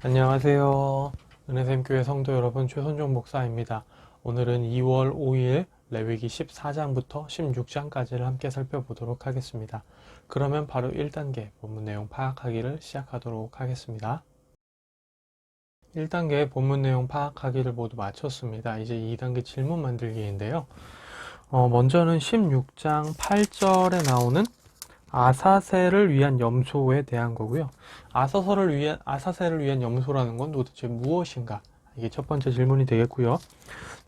안녕하세요. 은혜샘교회 성도 여러분, 최선종 목사입니다. 오늘은 2월 5일 레위기 14장부터 16장까지를 함께 살펴보도록 하겠습니다. 그러면 바로 1단계 본문 내용 파악하기를 시작하도록 하겠습니다. 1단계 본문 내용 파악하기를 모두 마쳤습니다. 이제 2단계 질문 만들기인데요. 먼저는 16장 8절에 나오는 아사셀을 위한 염소에 대한 거고요. 아사셀을 위한 염소라는 건 도대체 무엇인가? 이게 첫 번째 질문이 되겠고요.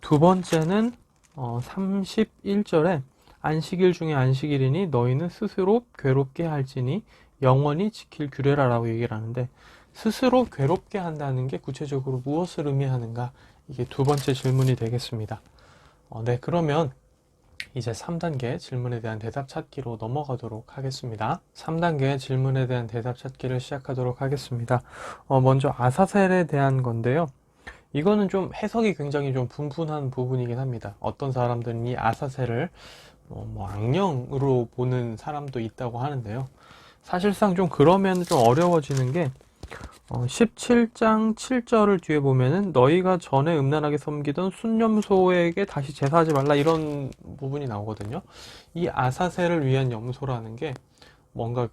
두 번째는 31절에 안식일 중에 안식일이니 너희는 스스로 괴롭게 할지니 영원히 지킬 규례라라고 얘기를 하는데, 스스로 괴롭게 한다는 게 구체적으로 무엇을 의미하는가? 이게 두 번째 질문이 되겠습니다. 네, 그러면 이제 3단계 질문에 대한 대답 찾기로 넘어가도록 하겠습니다. 3단계 질문에 대한 대답 찾기를 시작하도록 하겠습니다. 먼저 아사셀에 대한 건데요. 이거는 좀 해석이 굉장히 좀 분분한 부분이긴 합니다. 어떤 사람들은 이 아사셀을 악령으로 보는 사람도 있다고 하는데요. 사실상 좀 그러면 좀 어려워지는 게 17장 7절을 뒤에 보면은 너희가 전에 음란하게 섬기던 순염소에게 다시 제사하지 말라, 이런 부분이 나오거든요. 이 아사셀을 위한 염소라는 게 뭔가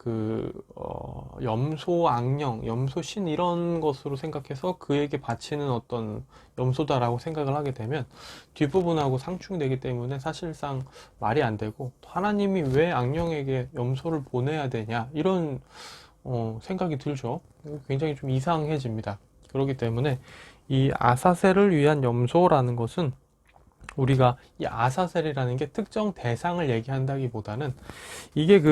염소 악령, 염소 신 이런 것으로 생각해서 그에게 바치는 어떤 염소다라고 생각을 하게 되면 뒷부분하고 상충되기 때문에 사실상 말이 안 되고, 하나님이 왜 악령에게 염소를 보내야 되냐, 이런 생각이 들죠. 굉장히 좀 이상해집니다. 그렇기 때문에 이 아사셀을 위한 염소라는 것은, 우리가 이 아사셀이라는 게 특정 대상을 얘기한다기보다는, 이게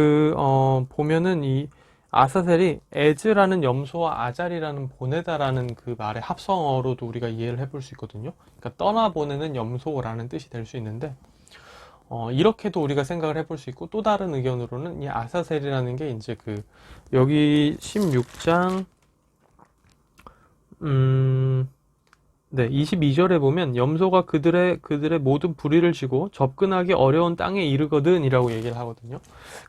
보면은 이 아사셀이 에즈라는 염소와 아잘이라는 보내다라는 그 말의 합성어로도 우리가 이해를 해볼 수 있거든요. 그러니까 떠나보내는 염소라는 뜻이 될 수 있는데, 이렇게도 우리가 생각을 해볼 수 있고, 또 다른 의견으로는 이 아사셀이라는 게 이제 여기 16장 22절에 보면 염소가 그들의 모든 부리를 지고 접근하기 어려운 땅에 이르거든 이라고 얘기를 하거든요.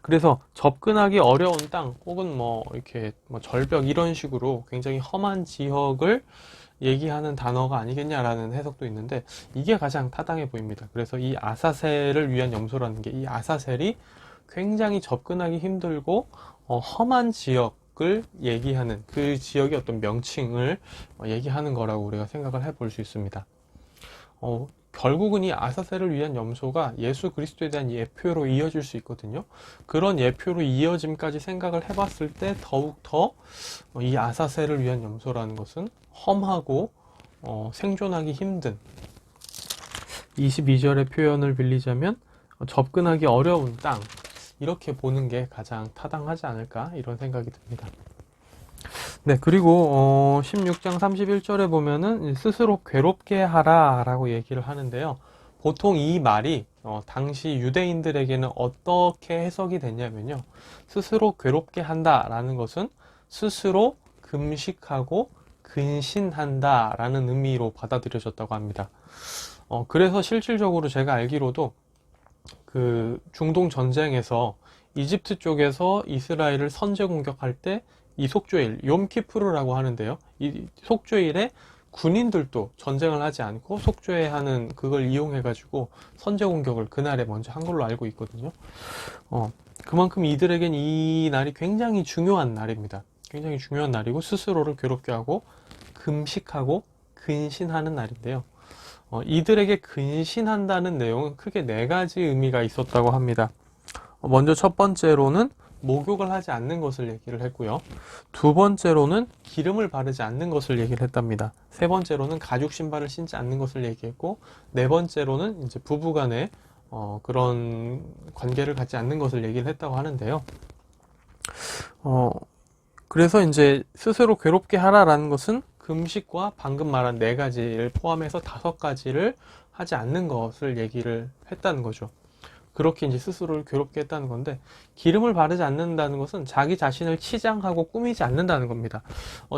그래서 접근하기 어려운 땅, 혹은 이렇게 절벽, 이런 식으로 굉장히 험한 지역을 얘기하는 단어가 아니겠냐라는 해석도 있는데, 이게 가장 타당해 보입니다. 그래서 이 아사셀을 위한 염소라는 게, 이 아사셀이 굉장히 접근하기 힘들고 험한 지역을 얘기하는, 그 지역의 어떤 명칭을 얘기하는 거라고 우리가 생각을 해볼 수 있습니다. 결국은 이 아사셀을 위한 염소가 예수 그리스도에 대한 예표로 이어질 수 있거든요. 그런 예표로 이어짐까지 생각을 해봤을 때 더욱더 이 아사셀을 위한 염소라는 것은 험하고 생존하기 힘든, 22절의 표현을 빌리자면 접근하기 어려운 땅, 이렇게 보는 게 가장 타당하지 않을까, 이런 생각이 듭니다. 네, 그리고 16장 31절에 보면은 스스로 괴롭게 하라 라고 얘기를 하는데요. 보통 이 말이 당시 유대인들에게는 어떻게 해석이 됐냐면요, 스스로 괴롭게 한다 라는 것은 스스로 금식하고 근신한다 라는 의미로 받아들여졌다고 합니다. 그래서 실질적으로 제가 알기로도 중동 전쟁에서 이집트 쪽에서 이스라엘을 선제 공격할 때 이 속죄일, 욤키푸르라고 하는데요. 이 속죄일에 군인들도 전쟁을 하지 않고 속죄하는 그걸 이용해가지고 선제 공격을 그날에 먼저 한 걸로 알고 있거든요. 그만큼 이들에겐 이 날이 굉장히 중요한 날입니다. 굉장히 중요한 날이고, 스스로를 괴롭게 하고 금식하고 근신하는 날인데요. 이들에게 근신한다는 내용은 크게 4가지 의미가 있었다고 합니다. 먼저 첫 번째로는 목욕을 하지 않는 것을 얘기를 했고요. 두 번째로는 기름을 바르지 않는 것을 얘기를 했답니다. 세 번째로는 가죽 신발을 신지 않는 것을 얘기했고, 네 번째로는 이제 부부간에 그런 관계를 갖지 않는 것을 얘기를 했다고 하는데요. 그래서 이제 스스로 괴롭게 하라라는 것은 금식과 방금 말한 4가지를 포함해서 5가지를 하지 않는 것을 얘기를 했다는 거죠. 그렇게 이제 스스로를 괴롭게 했다는 건데, 기름을 바르지 않는다는 것은 자기 자신을 치장하고 꾸미지 않는다는 겁니다.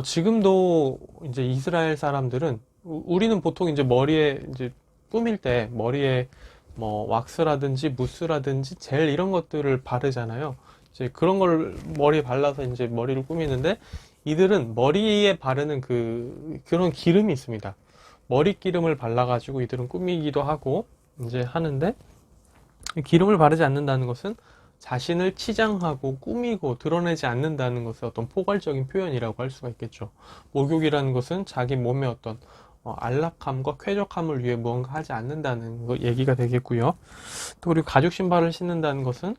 지금도 이제 이스라엘 사람들은, 우리는 보통 이제 머리에 이제 꾸밀 때 머리에 왁스라든지 무스라든지 젤 이런 것들을 바르잖아요. 이제 그런 걸 머리에 발라서 이제 머리를 꾸미는데, 이들은 머리에 바르는 그런 기름이 있습니다. 머리 기름을 발라가지고 이들은 꾸미기도 하고 이제 하는데, 기름을 바르지 않는다는 것은 자신을 치장하고 꾸미고 드러내지 않는다는 것의 어떤 포괄적인 표현이라고 할 수가 있겠죠. 목욕이라는 것은 자기 몸의 어떤 안락함과 쾌적함을 위해 무언가 하지 않는다는 거 얘기가 되겠고요. 또 그리고 가죽 신발을 신는다는 것은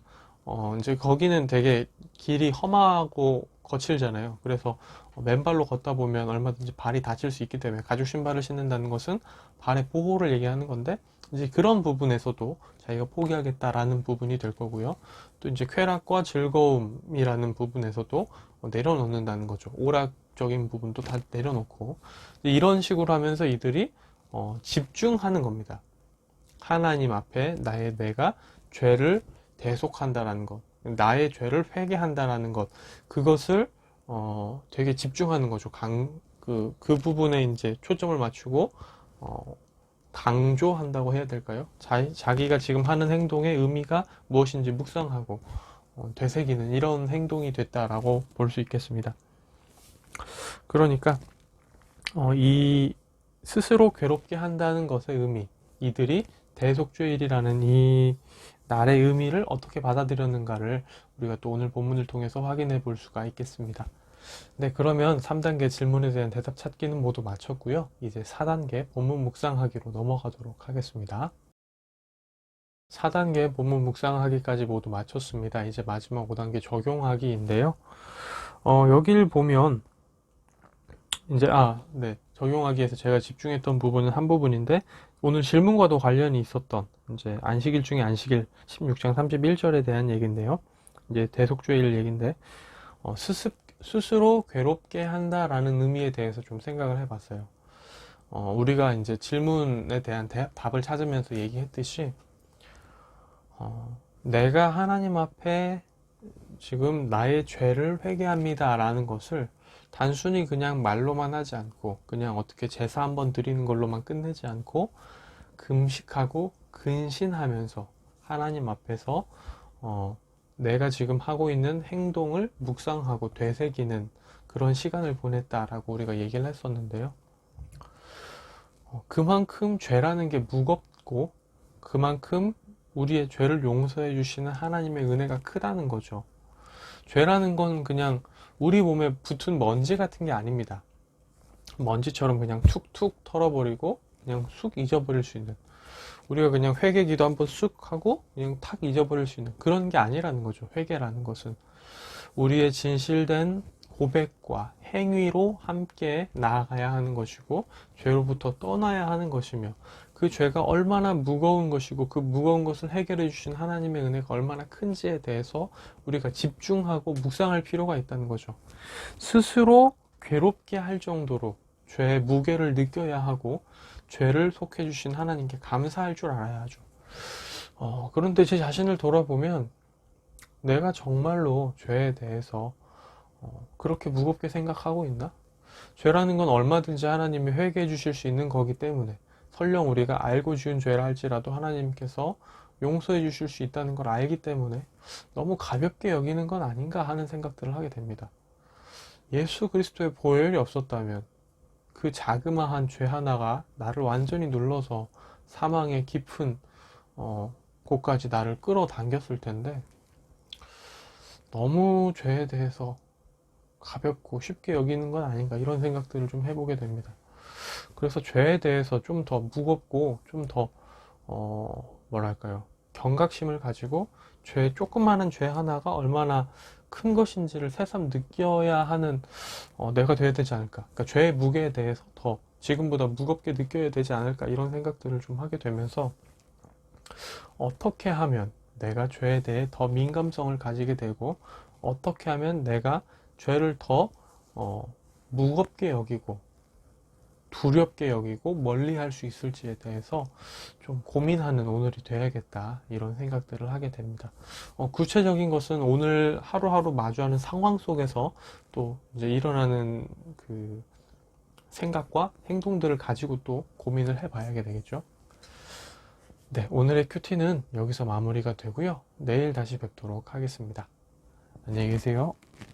이제 거기는 되게 길이 험하고 거칠잖아요. 그래서 맨발로 걷다 보면 얼마든지 발이 다칠 수 있기 때문에 가죽 신발을 신는다는 것은 발의 보호를 얘기하는 건데, 이제 그런 부분에서도 자기가 포기하겠다라는 부분이 될 거고요. 또 이제 쾌락과 즐거움이라는 부분에서도 내려놓는다는 거죠. 오락적인 부분도 다 내려놓고, 이런 식으로 하면서 이들이 집중하는 겁니다. 하나님 앞에 내가 죄를 대속한다라는 것, 나의 죄를 회개한다라는 것, 그것을 되게 집중하는 거죠. 그 부분에 이제 초점을 맞추고 강조한다고 해야 될까요? 자기가 지금 하는 행동의 의미가 무엇인지 묵상하고 되새기는 이런 행동이 됐다라고 볼 수 있겠습니다. 그러니까 이 스스로 괴롭게 한다는 것의 의미, 이들이 대속죄일이라는 이 날의 의미를 어떻게 받아들였는가를 우리가 또 오늘 본문을 통해서 확인해 볼 수가 있겠습니다. 네, 그러면 3단계 질문에 대한 대답 찾기는 모두 마쳤고요. 이제 4단계 본문 묵상하기로 넘어가도록 하겠습니다. 4단계 본문 묵상하기까지 모두 마쳤습니다. 이제 마지막 5단계 적용하기인데요. 여기를 보면 이제 네, 적용하기에서 제가 집중했던 부분은 한 부분인데, 오늘 질문과도 관련이 있었던 이제 안식일 중에 안식일 16장 31절에 대한 얘기인데요. 이제 대속죄일 얘기인데, 스스로 괴롭게 한다라는 의미에 대해서 좀 생각을 해봤어요. 우리가 이제 질문에 대한 답을 찾으면서 얘기했듯이, 내가 하나님 앞에 지금 나의 죄를 회개합니다 라는 것을 단순히 그냥 말로만 하지 않고, 그냥 어떻게 제사 한번 드리는 걸로만 끝내지 않고, 금식하고 근신하면서 하나님 앞에서 내가 지금 하고 있는 행동을 묵상하고 되새기는 그런 시간을 보냈다라고 우리가 얘기를 했었는데요. 그만큼 죄라는 게 무겁고, 그만큼 우리의 죄를 용서해 주시는 하나님의 은혜가 크다는 거죠. 죄라는 건 그냥 우리 몸에 붙은 먼지 같은 게 아닙니다. 먼지처럼 그냥 툭툭 털어버리고 그냥 쑥 잊어버릴 수 있는, 우리가 그냥 회개 기도 한번 쑥 하고 그냥 탁 잊어버릴 수 있는 그런 게 아니라는 거죠. 회개라는 것은 우리의 진실된 고백과 행위로 함께 나아가야 하는 것이고, 죄로부터 떠나야 하는 것이며, 그 죄가 얼마나 무거운 것이고 그 무거운 것을 해결해 주신 하나님의 은혜가 얼마나 큰지에 대해서 우리가 집중하고 묵상할 필요가 있다는 거죠. 스스로 괴롭게 할 정도로 죄의 무게를 느껴야 하고, 죄를 속해 주신 하나님께 감사할 줄 알아야 하죠. 그런데 제 자신을 돌아보면 내가 정말로 죄에 대해서 그렇게 무겁게 생각하고 있나? 죄라는 건 얼마든지 하나님이 회개해 주실 수 있는 거기 때문에, 설령 우리가 알고 지은 죄라 할지라도 하나님께서 용서해 주실 수 있다는 걸 알기 때문에 너무 가볍게 여기는 건 아닌가 하는 생각들을 하게 됩니다. 예수 그리스도의 보혈이 없었다면 그 자그마한 죄 하나가 나를 완전히 눌러서 사망의 깊은 곳까지 나를 끌어당겼을 텐데, 너무 죄에 대해서 가볍고 쉽게 여기는 건 아닌가, 이런 생각들을 좀 해보게 됩니다. 그래서 죄에 대해서 좀 더 무겁고 좀 더 뭐랄까요, 경각심을 가지고 조그마한 죄 하나가 얼마나 큰 것인지를 새삼 느껴야 하는 내가 돼야 되지 않을까. 그러니까 죄의 무게에 대해서 더 지금보다 무겁게 느껴야 되지 않을까, 이런 생각들을 좀 하게 되면서, 어떻게 하면 내가 죄에 대해 더 민감성을 가지게 되고, 어떻게 하면 내가 죄를 더 무겁게 여기고 두렵게 여기고 멀리 할 수 있을지에 대해서 좀 고민하는 오늘이 돼야겠다, 이런 생각들을 하게 됩니다. 구체적인 것은 오늘 하루하루 마주하는 상황 속에서 또 이제 일어나는 그 생각과 행동들을 가지고 또 고민을 해봐야 되겠죠. 네, 오늘의 큐티는 여기서 마무리가 되고요. 내일 다시 뵙도록 하겠습니다. 안녕히 계세요.